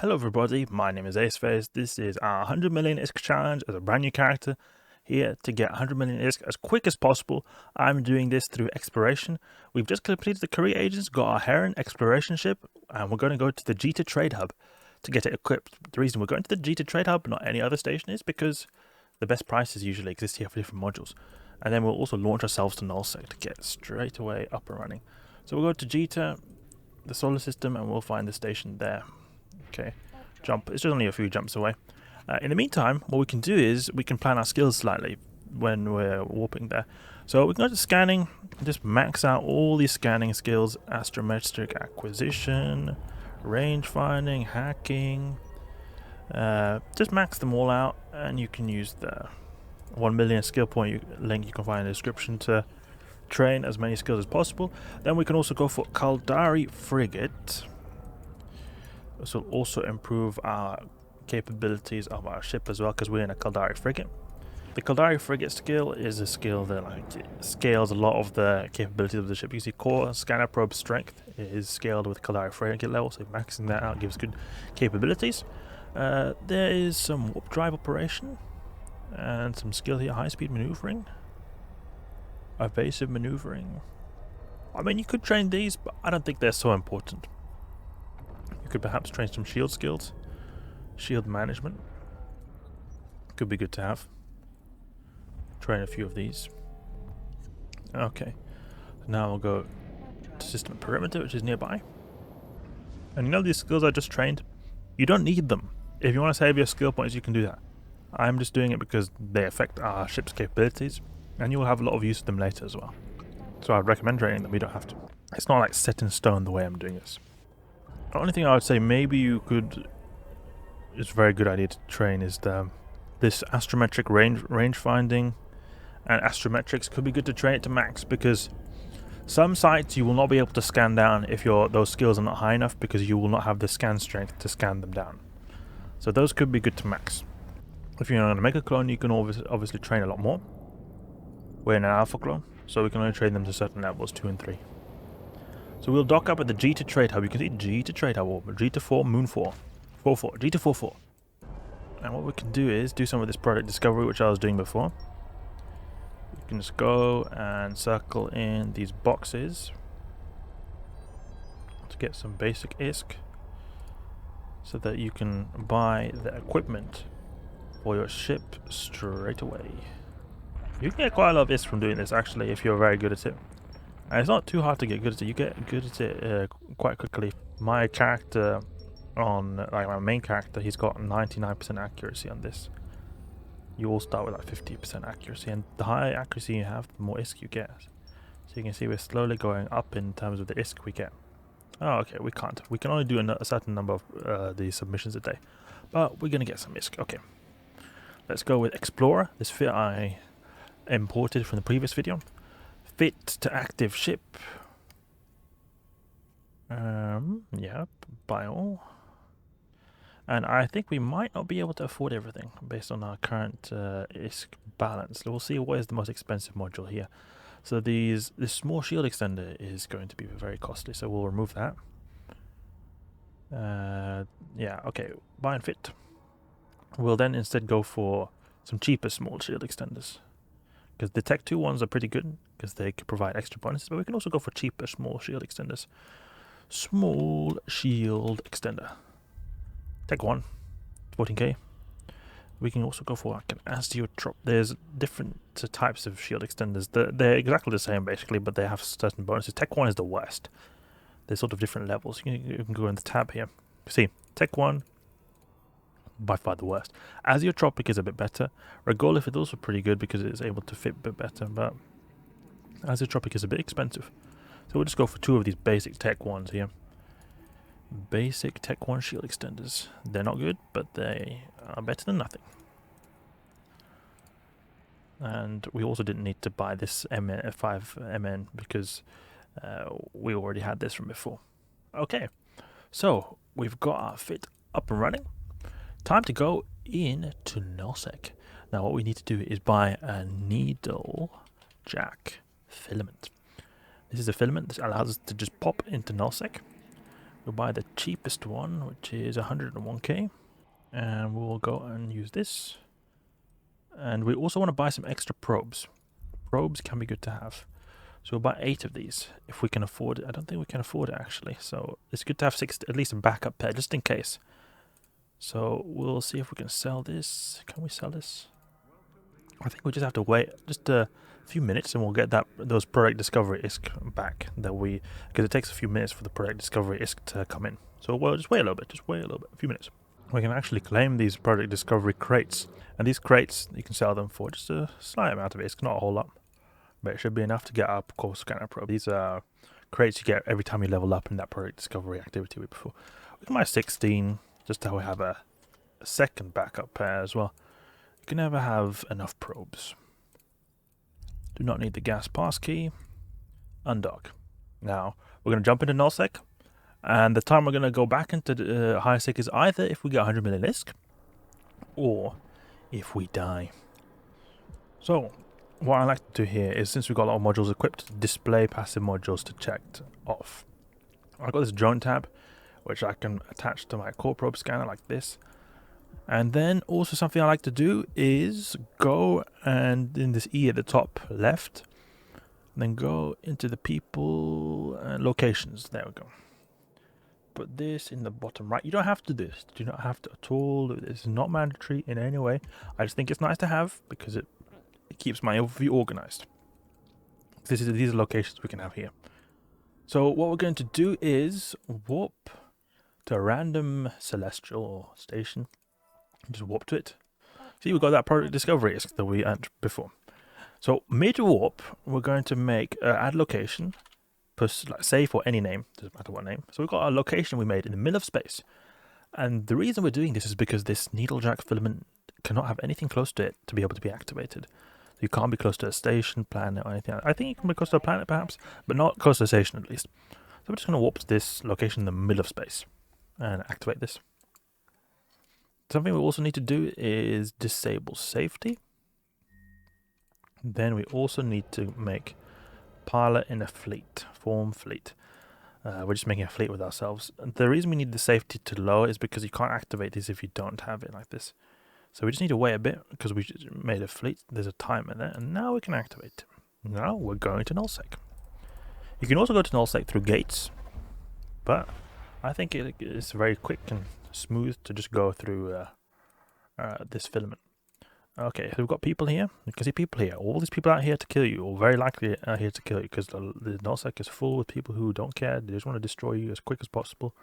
Hello everybody, my name is Aceface. This is our 100 million ISK challenge as a brand new character. Here to get 100 million ISK as quick as possible. I'm doing this through exploration. We've just completed the career agents, got our Heron exploration ship, and we're going to go to the Jita Trade Hub to get it equipped. The reason we're going to the Jita Trade Hub, not any other station, is because the best prices usually exist here for different modules. And then we'll also launch ourselves to Nullsec to get straight away up and running. So we'll go to Jita, the solar system, and we'll find the station there. Okay, jump. It's just only a few jumps away. In the meantime, what we can do is we can plan our skills slightly when we're warping there. So we can go to scanning, just max out all these scanning skills: astrometric acquisition, range finding, hacking. Just max them all out, and you can use the 1 million skill point link you can find in the description to train as many skills as possible. Then we can also go for Caldari Frigate. This will also improve our capabilities of our ship as well, because we're in a Caldari Frigate. The Caldari Frigate skill is a skill that scales a lot of the capabilities of the ship. You see core scanner probe strength is scaled with Caldari Frigate level, so maxing that out gives good capabilities. There is some warp drive operation and some skill here: high speed maneuvering, evasive maneuvering. I mean, you could train these, but I don't think they're so important. Could perhaps train some shield skills. Shield management could be good to have. Train a few of these. Okay, now we'll go to system perimeter, which is nearby. And you know these skills I just trained? You don't need them. If you want to save your skill points, you can do that. I'm just doing it because they affect our ship's capabilities, and you will have a lot of use of them later as well. So I'd recommend training them. You don't have to. It's not like set in stone the way I'm doing this. The only thing I would say maybe you could, it's a very good idea to train, is this astrometric range finding, and astrometrics could be good to train it to max, because some sites you will not be able to scan down if those skills are not high enough, because you will not have the scan strength to scan them down. So those could be good to max. If you're on a mega clone, you can obviously train a lot more. We're in an alpha clone, so we can only train them to certain levels, 2 and 3. So we'll dock up at the Jita Trade Hub. You can see Jita Trade Hub, Jita 4, Moon 4, 4-4, Jita 4-4. And what we can do is do some of this product discovery, which I was doing before. You can just go and circle in these boxes to get some basic ISK, so that you can buy the equipment for your ship straight away. You can get quite a lot of ISK from doing this, actually, if you're very good at it. And it's not too hard to get good at it. You get good at it quite quickly. My character my main character, he's got 99% accuracy on this. You all start with like 50% accuracy, and the higher accuracy you have, the more ISK you get. So you can see we're slowly going up in terms of the ISK we get. Oh, okay, we can't. We can only do a certain number of these submissions a day. But we're going to get some ISK. Okay. Let's go with Explorer. This fit I imported from the previous video. Fit to active ship. Yeah, buy all. And I think we might not be able to afford everything based on our current ISK balance. We'll see what is the most expensive module here. So this small shield extender is going to be very costly, so we'll remove that. Yeah, okay, buy and fit. We'll then instead go for some cheaper small shield extenders, because the Tech 2 ones are pretty good, because they can provide extra bonuses, but we can also go for cheaper small shield extenders. Small shield extender. Tech 1, 14k. We can also go for like an Astrometric. There's different types of shield extenders. They're exactly the same basically, but they have certain bonuses. Tech 1 is the worst. There's sort of different levels. You can go in the tab here. See, Tech 1, by far the worst. Azeotropic is a bit better. Regolith is also pretty good because it is able to fit a bit better, but Azeotropic is a bit expensive. So we'll just go for 2 of these basic Tech 1s here. Basic Tech 1 shield extenders. They're not good, but they are better than nothing. And we also didn't need to buy this 5MN because we already had this from before. Okay, so we've got our fit up and running. Time to go into Nullsec. Now what we need to do is buy a needle jack filament. This is a filament that allows us to just pop into Nullsec. We'll buy the cheapest one, which is 101k, and we'll go and use this. And we also want to buy some extra probes. Probes can be good to have. So we'll buy 8 of these if we can afford it. I don't think we can afford it actually. So it's good to have 6, at least a backup pair, just in case. So we'll see if we can sell this. Can we sell this? I think we just have to wait just a few minutes and we'll get those product discovery ISK back because it takes a few minutes for the product discovery ISK to come in. So we'll just wait a little bit, a few minutes. We can actually claim these product discovery crates, and these crates you can sell them for just a slight amount of ISK, not a whole lot, but it should be enough to get up core scanner probe. These are crates you get every time you level up in that product discovery activity before. We can buy 16 just so we have a second backup pair as well. You can never have enough probes. Do not need the gas pass key. Undock. Now we're going to jump into Nullsec, and the time we're going to go back into the high sec is either if we get 100 million ISK or if we die. So what I like to do here is, since we've got a lot of modules equipped, display passive modules to checked off. I've got this drone tab which I can attach to my core probe scanner like this. And then also something I like to do is go and in this E at the top left, then go into the people and locations. There we go. Put this in the bottom right. You don't have to do this. Do not have to at all. This is not mandatory in any way. I just think it's nice to have because it keeps my overview organized. These are locations we can have here. So what we're going to do is warp to a random celestial station. Just warp to it. See, we've got that product discovery ISK that we had before. So mid-warp, we're going to make add location, like save or any name, doesn't matter what name. So we've got a location we made in the middle of space. And the reason we're doing this is because this needlejack filament cannot have anything close to it to be able to be activated. So you can't be close to a station, planet, or anything. I think you can be close to a planet perhaps, but not close to a station at least. So we're just going to warp to this location in the middle of space and activate this. Something we also need to do is disable safety. Then we also need to make pilot in a fleet, form fleet. We're just making a fleet with ourselves. And the reason we need the safety to low is because you can't activate this if you don't have it like this. So we just need to wait a bit because we just made a fleet. There's a timer there, and now we can activate it. Now we're going to Nullsec. You can also go to Nullsec through gates, but I think it is very quick and smooth to just go through this filament. Okay, so we've got people here. You can see people here. All these people out here to kill you, or very likely are here to kill you, because the Nullsec is full with people who don't care. They just want to destroy you as quick as possible.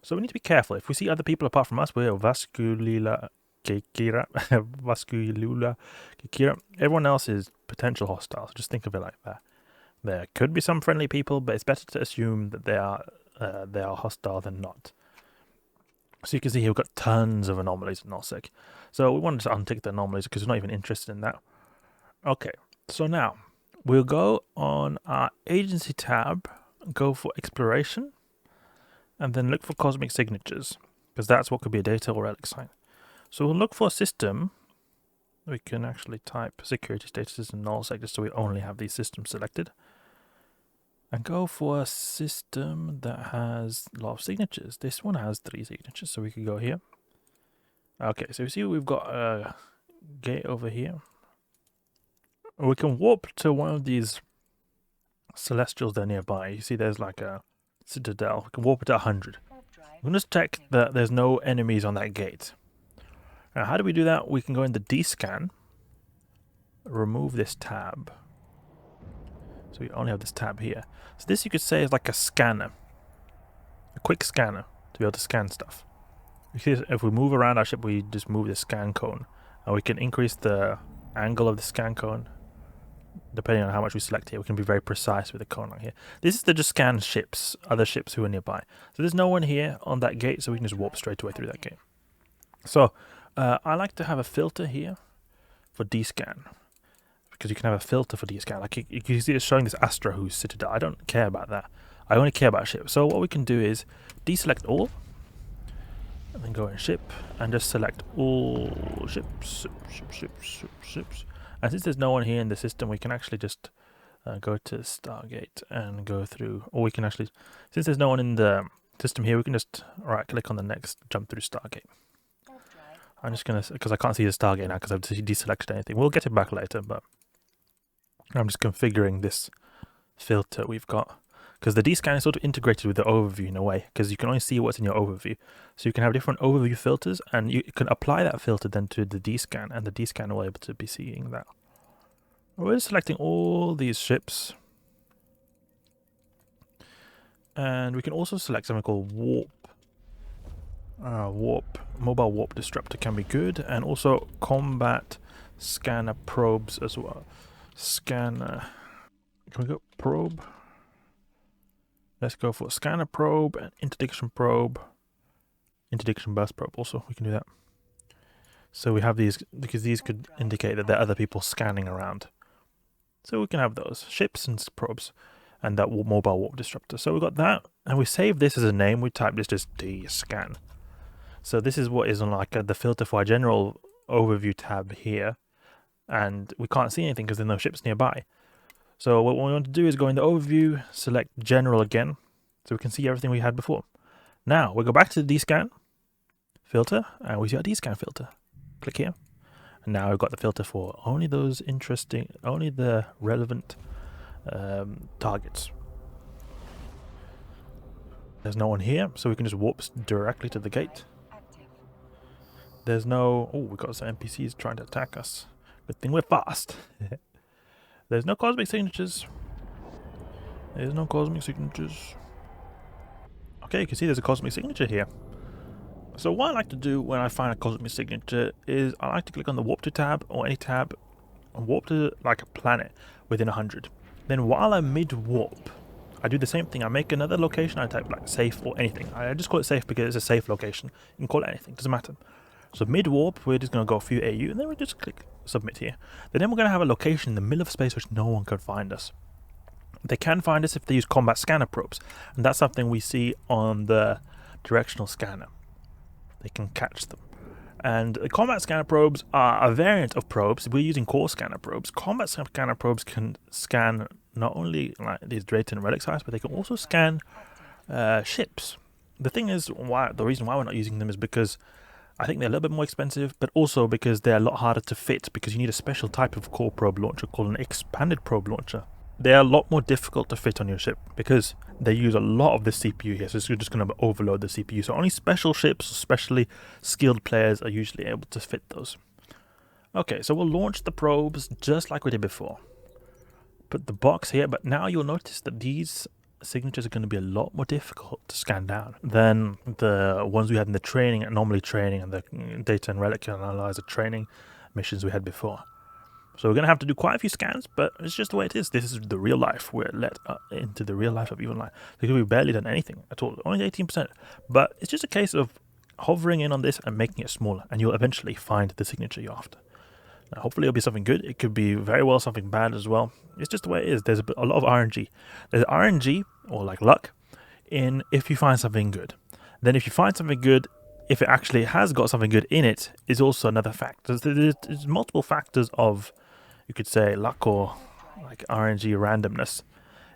So we need to be careful. If we see other people apart from us, we're Vasculula Kikira. Everyone else is potential hostiles. So just think of it like that. There could be some friendly people, but it's better to assume that they are hostile than not. So you can see here we've got tons of anomalies in Nullsec. So we wanted to untick the anomalies because we're not even interested in that. Okay, so now we'll go on our agency tab, go for exploration, and then look for cosmic signatures, because that's what could be a data or relic sign. So we'll look for a system. We can actually type security statuses in Nullsec just so we only have these systems selected. And go for a system that has a lot of signatures. This one has 3 signatures, so we can go here. Okay, so you see we've got a gate over here. We can warp to one of these celestials that are nearby. You see there's like a citadel. We can warp it to 100. We'll just check that there's no enemies on that gate. Now, how do we do that? We can go in the Dscan, remove this tab. So we only have this tab here. So this you could say is like a scanner. A quick scanner to be able to scan stuff. You see, if we move around our ship, we just move the scan cone. And we can increase the angle of the scan cone. Depending on how much we select here, we can be very precise with the cone like here. This is to just scan ships, other ships who are nearby. So there's no one here on that gate, so we can just warp straight away through that gate. So I like to have a filter here for Dscan. Because you can have a filter for Dscan. Like you can see it's showing this Astra who's Citadel. I don't care about that. I only care about ships. So what we can do is deselect all, and then go in ship and just select all ships. And since there's no one here in the system, we can actually just go to Stargate and go through. Or we can actually, since there's no one in the system here, we can just right click on the next jump through Stargate. I'm just gonna, because I can't see the Stargate now because I've deselected anything. We'll get it back later, but I'm just configuring this filter we've got, because the Dscan is sort of integrated with the overview in a way, because you can only see what's in your overview. So you can have different overview filters, and you can apply that filter then to the Dscan, and the Dscan will be able to be seeing that. We're selecting all these ships, and we can also select something called warp. Mobile warp disruptor can be good, and also combat scanner probes as well. Scanner, can we go probe? Let's go for scanner probe and interdiction probe, interdiction burst probe. Also, we can do that. So we have these because these could indicate that there are other people scanning around. So we can have those ships and probes, and that mobile warp disruptor. So we got that, and we save this as a name. We type this as Dscan. So this is what is on like the filter for our general overview tab here, and we can't see anything because there's no ships nearby. So what we want to do is go in the overview, select general again, so we can see everything we had before. Now we go back to the Dscan filter, and we see our Dscan filter. Click here, and now we've got the filter for only those interesting, only the relevant targets. There's no one here, so we can just warp directly to the gate. There's no... oh, we've got some NPCs trying to attack us. Good thing we're fast. There's no cosmic signatures. There's no cosmic signatures. Okay, you can see there's a cosmic signature here. So what I like to do when I find a cosmic signature is I like to click on the warp to tab or any tab and warp to like a planet within 100. Then while I'm mid-warp, I do the same thing. I make another location, I type like safe or anything. I just call it safe because it's a safe location. You can call it anything, doesn't matter. So mid-warp, we're just going to go a few AU, and then we just click submit here. Then we're going to have a location in the middle of space which no one can find us. They can find us if they use combat scanner probes, and that's something we see on the directional scanner. They can catch them. And the combat scanner probes are a variant of probes. We're using core scanner probes. Combat scanner probes can scan not only like these Drayton and Relic sites, but they can also scan ships. The thing is, the reason why we're not using them is because I think they're a little bit more expensive, but also because they're a lot harder to fit, because you need a special type of core probe launcher called an expanded probe launcher. They're a lot more difficult to fit on your ship because they use a lot of the CPU here, so you're just going to overload the CPU. So only special ships, especially skilled players, are usually able to fit those. Okay, so we'll launch the probes just like we did before. Put the box here, but now you'll notice that these signatures are going to be a lot more difficult to scan down than the ones we had in the training, anomaly training, and the data and relic analyzer training missions we had before. So we're going to have to do quite a few scans, but it's just the way it is. This is the real life. We're let into the real life of even life. Because we've barely done anything at all, only 18%. But it's just a case of hovering in on this and making it smaller, and you'll eventually find the signature you're after. Now, hopefully it'll be something good. It could be very well something bad as well. It's just the way it is. There's a lot of RNG. There's RNG, or like luck, in if you find something good. Then if you find something good, if it actually has got something good in it, is also another factor. There's multiple factors of, you could say, luck or like RNG randomness.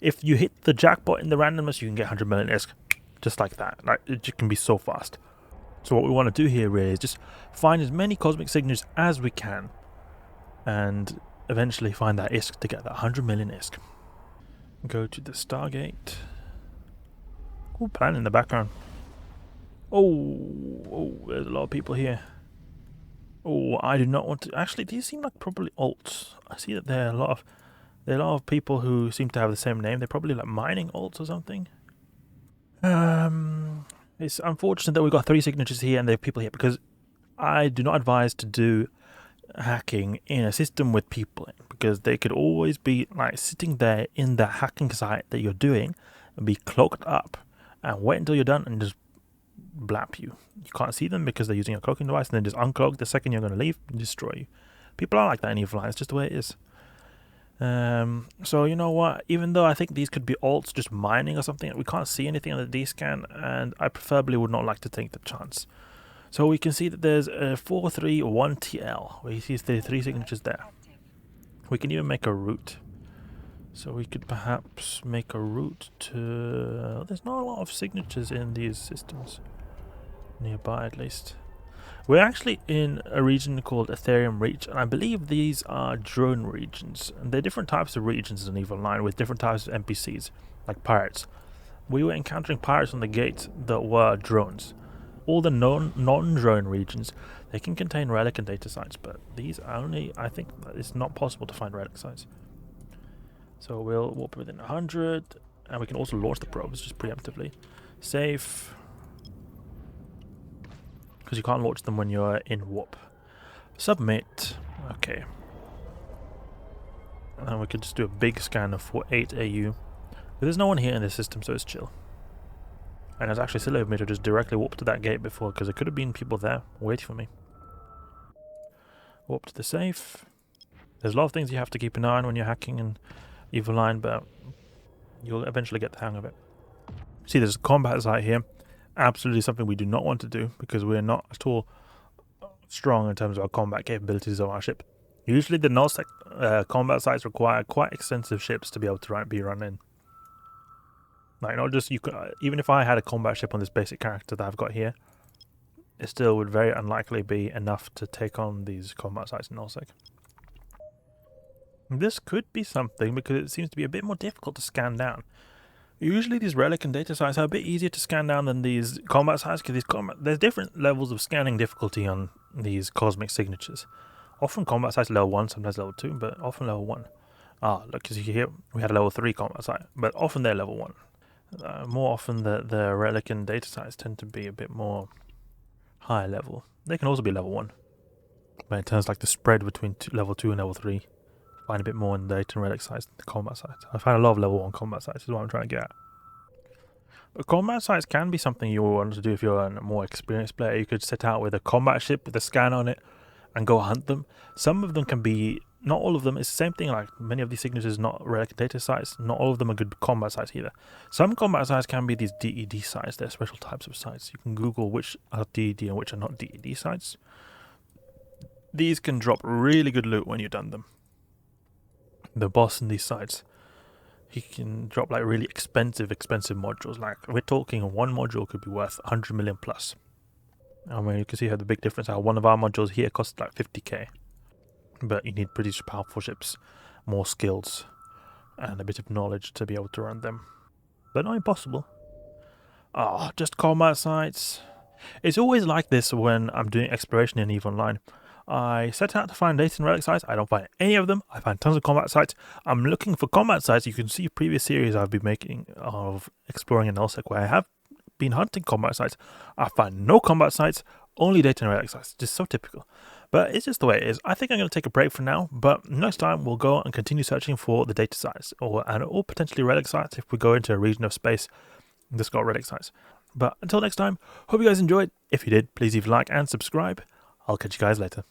If you hit the jackpot in the randomness, you can get 100 million ISK. Just like that. Like, it can be so fast. So what we want to do here really is just find as many cosmic signatures as we can, and eventually find that ISK to get that 100 million ISK. Go to the Stargate. Cool plan in the background. Oh, there's a lot of people here. Oh, I do not want to. Actually, these seem like probably alts. I see that there are a lot of people who seem to have the same name. They're probably like mining alts or something. It's unfortunate that we've got 3 signatures here and there are people here, because I do not advise to do hacking in a system with people in, because they could always be like sitting there in the hacking site that you're doing and be cloaked up and wait until you're done and just blap you. You can't see them because they're using a cloaking device, and then just uncloak the second you're going to leave and destroy you. People are like that in EVE-Online. It's just the way it is. So you know what, even though I think these could be alts just mining or something, we can't see anything on the D-scan, and I preferably would not like to take the chance. So we can see that there's a 431TL, where you see the 3 signatures there. We can even make a route. So we could perhaps make a route to... There's not a lot of signatures in these systems. Nearby, at least. We're actually in a region called Ethereum Reach, and I believe these are drone regions. And they're different types of regions in EVE Online with different types of NPCs, like pirates. We were encountering pirates on the gate that were drones. All the non-drone regions, they can contain relic and data sites, but these are only, I think it's not possible to find relic sites. So we'll warp within 100, and we can also launch the probes just preemptively. Safe. Because you can't launch them when you're in warp. Submit. Okay. And we could just do a big scan of 48 AU. But there's no one here in this system, so it's chill. And it's actually silly of me to just directly warp to that gate before, because there could have been people there waiting for me. Warp to the safe. There's a lot of things you have to keep an eye on when you're hacking in EVE Online, but you'll eventually get the hang of it. See, there's a combat site here. Absolutely something we do not want to do, because we're not at all strong in terms of our combat capabilities of our ship. Usually the Nullsec combat sites require quite extensive ships to be able to be run in. Like, not just, even if I had a combat ship on this basic character that I've got here, it still would very unlikely be enough to take on these combat sites in Nullsec. This could be something, because it seems to be a bit more difficult to scan down. Usually these relic and data sites are a bit easier to scan down than these combat sites, because there's different levels of scanning difficulty on these cosmic signatures. Often combat sites level 1, sometimes level 2, but often level 1. Ah, look, as you hear, we had a level 3 combat site, but often they're level 1. More often the relic and data sites tend to be a bit more higher level. They can also be level 1. But in terms of like the spread between level 2 and level 3, find a bit more in the data and relic sites than the combat sites. I find a lot of level 1 combat sites is what I'm trying to get at. But combat sites can be something you want to do if you're a more experienced player. You could set out with a combat ship with a scan on it and go hunt them. Some of them can be, not all of them, it's the same thing, like many of these signatures not relic data sites, not all of them are good combat sites either. Some combat sites can be these DED sites, they're special types of sites. You can Google which are DED and which are not DED sites. These can drop really good loot when you've done them. The boss in these sites, he can drop like really expensive modules. Like, we're talking one module could be worth 100 million plus. I mean, you can see how the big difference, how one of our modules here costs like 50k. But you need pretty powerful ships, more skills, and a bit of knowledge to be able to run them. But not impossible. Ah, just combat sites. It's always like this when I'm doing exploration in EVE Online. I set out to find data and relic sites. I don't find any of them. I find tons of combat sites. I'm looking for combat sites. You can see previous series I've been making of exploring in Nullsec where I have been hunting combat sites. I find no combat sites, only data and relic sites. Just so typical. But it's just the way it is. I think I'm going to take a break for now, but next time we'll go and continue searching for the data sites or potentially relic sites if we go into a region of space that's got relic sites. But until next time, hope you guys enjoyed. If you did, please leave a like and subscribe. I'll catch you guys later.